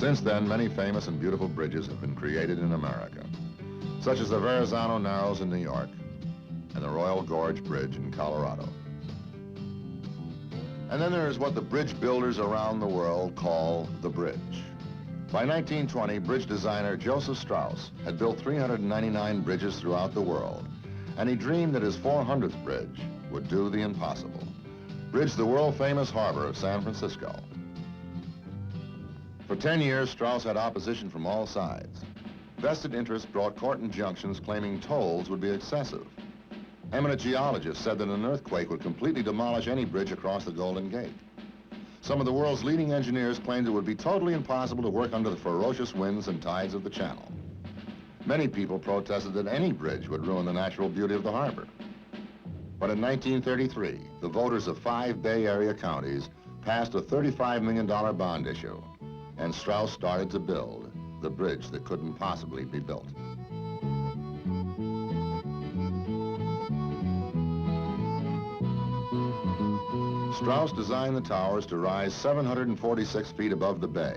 Since then, many famous and beautiful bridges have been created in America, such as the Verrazano Narrows in New York and the Royal Gorge Bridge in Colorado. And then there is what the bridge builders around the world call the bridge. By 1920, bridge designer Joseph Strauss had built 399 bridges throughout the world, and he dreamed that his 400th bridge would do the impossible, bridge the world-famous harbor of San Francisco. For 10 years, Strauss had opposition from all sides. Vested interests brought court injunctions claiming tolls would be excessive. Eminent geologists said that an earthquake would completely demolish any bridge across the Golden Gate. Some of the world's leading engineers claimed it would be totally impossible to work under the ferocious winds and tides of the channel. Many people protested that any bridge would ruin the natural beauty of the harbor. But in 1933, the voters of 5 Bay Area counties passed a $35 million bond issue, and Strauss started to build the bridge that couldn't possibly be built. Strauss designed the towers to rise 746 feet above the bay,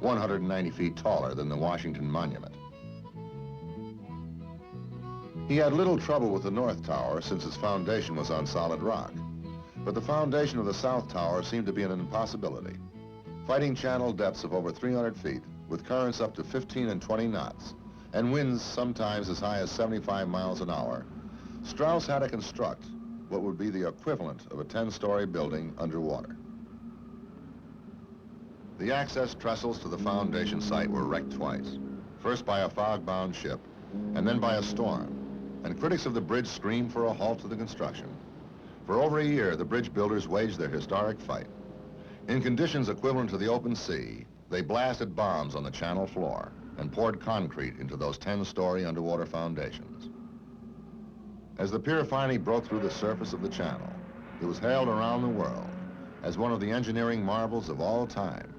190 feet taller than the Washington Monument. He had little trouble with the North Tower since its foundation was on solid rock, but the foundation of the South Tower seemed to be an impossibility. Fighting channel depths of over 300 feet, with currents up to 15 and 20 knots, and winds sometimes as high as 75 miles an hour, Strauss had to construct what would be the equivalent of a 10-story building underwater. The access trestles to the foundation site were wrecked twice, first by a fog-bound ship, and then by a storm, and critics of the bridge screamed for a halt to the construction. For over a year, the bridge builders waged their historic fight. In conditions equivalent to the open sea, they blasted bombs on the channel floor and poured concrete into those 10-story underwater foundations. As the pier finally broke through the surface of the channel, it was hailed around the world as one of the engineering marvels of all time.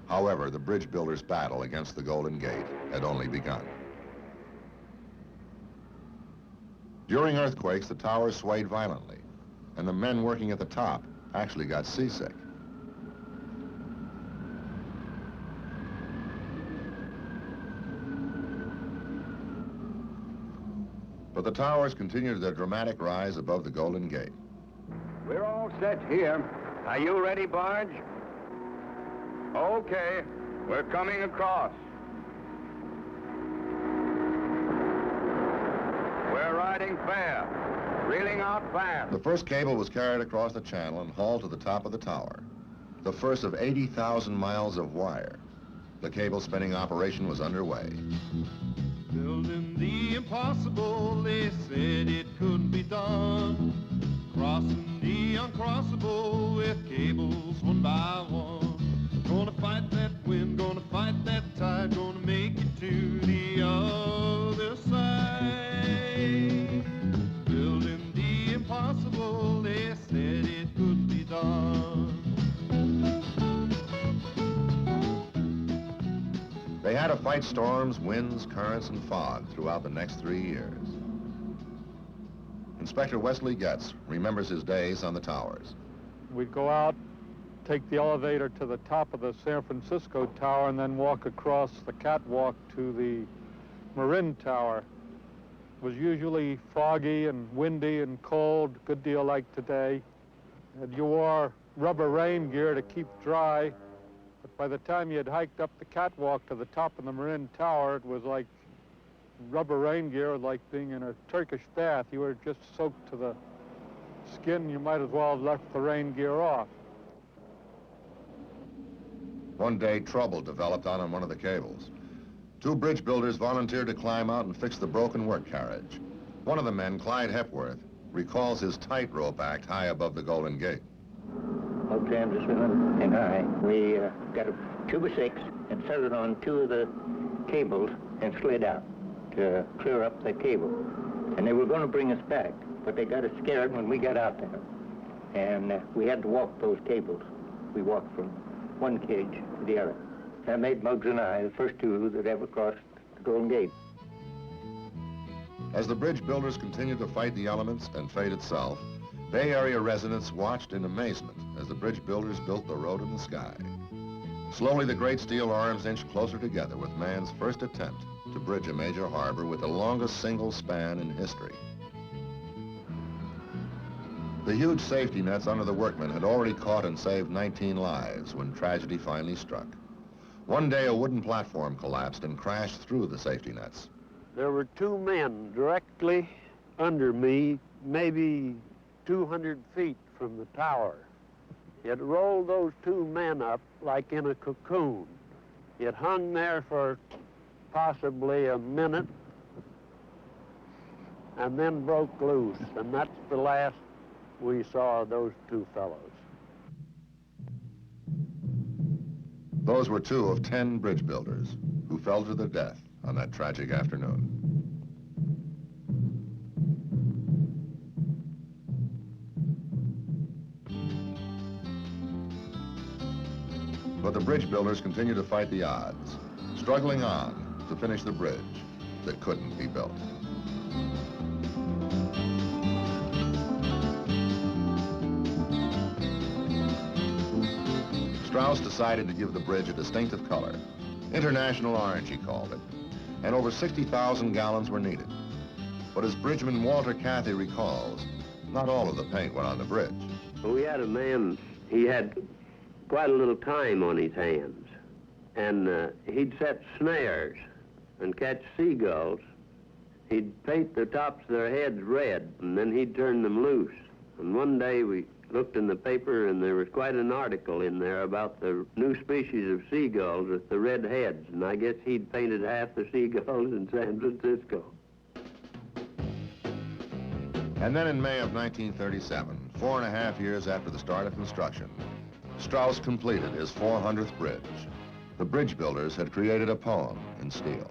However, the bridge builders' battle against the Golden Gate had only begun. During earthquakes, the towers swayed violently, and the men working at the top actually got seasick. But the towers continued their dramatic rise above the Golden Gate. We're all set here. Are you ready, Barge? Okay, we're coming across. We're riding fair, reeling out fast. The first cable was carried across the channel and hauled to the top of the tower, the first of 80,000 miles of wire. The cable spinning operation was underway. Building the impossible, they said it couldn't be done. Crossing the uncrossable with cables one by one. Gonna fight that wind, gonna fight that tide, gonna make it to the other side. Building the impossible, they said it couldn't be done. They had to fight storms, winds, currents, and fog throughout the next 3 years. Inspector Wesley Getz remembers his days on the towers. We'd go out, take the elevator to the top of the San Francisco Tower, and then walk across the catwalk to the Marin Tower. It was usually foggy and windy and cold, a good deal like today. And you wore rubber rain gear to keep dry. But by the time you had hiked up the catwalk to the top of the Marin Tower, it was like rubber rain gear, like being in a Turkish bath. You were just soaked to the skin. You might as well have left the rain gear off. One day, trouble developed out on one of the cables. 2 bridge builders volunteered to climb out and fix the broken work carriage. One of the men, Clyde Hepworth, recalls his tightrope act high above the Golden Gate. Okay, Anderson and I, we got a tube of 6 and set it on 2 of the cables and slid out to clear up the cable. And they were going to bring us back, but they got us scared when we got out there. And we had to walk those cables. We walked from one cage to the other. That made Muggs and I the first 2 that ever crossed the Golden Gate. As the bridge builders continued to fight the elements and fate itself, Bay Area residents watched in amazement as the bridge builders built the road in the sky. Slowly, the great steel arms inched closer together with man's first attempt to bridge a major harbor with the longest single span in history. The huge safety nets under the workmen had already caught and saved 19 lives when tragedy finally struck. One day, a wooden platform collapsed and crashed through the safety nets. There were two men directly under me, maybe 200 feet from the tower. It rolled those two men up like in a cocoon. It hung there for possibly a minute and then broke loose, and that's the last we saw of those two fellows. Those were 2 of 10 bridge builders who fell to their death on that tragic afternoon. But the bridge builders continued to fight the odds, struggling on to finish the bridge that couldn't be built. Strauss decided to give the bridge a distinctive color. International orange, he called it. And over 60,000 gallons were needed. But as bridgeman Walter Cathy recalls, not all of the paint went on the bridge. We had a man, he had quite a little time on his hands. And he'd set snares and catch seagulls. He'd paint the tops of their heads red, and then he'd turn them loose. And one day we looked in the paper, and there was quite an article in there about the new species of seagulls with the red heads, and I guess he'd painted half the seagulls in San Francisco. And then in May of 1937, 4.5 years after the start of construction, Strauss completed his 400th bridge. The bridge builders had created a poem in steel.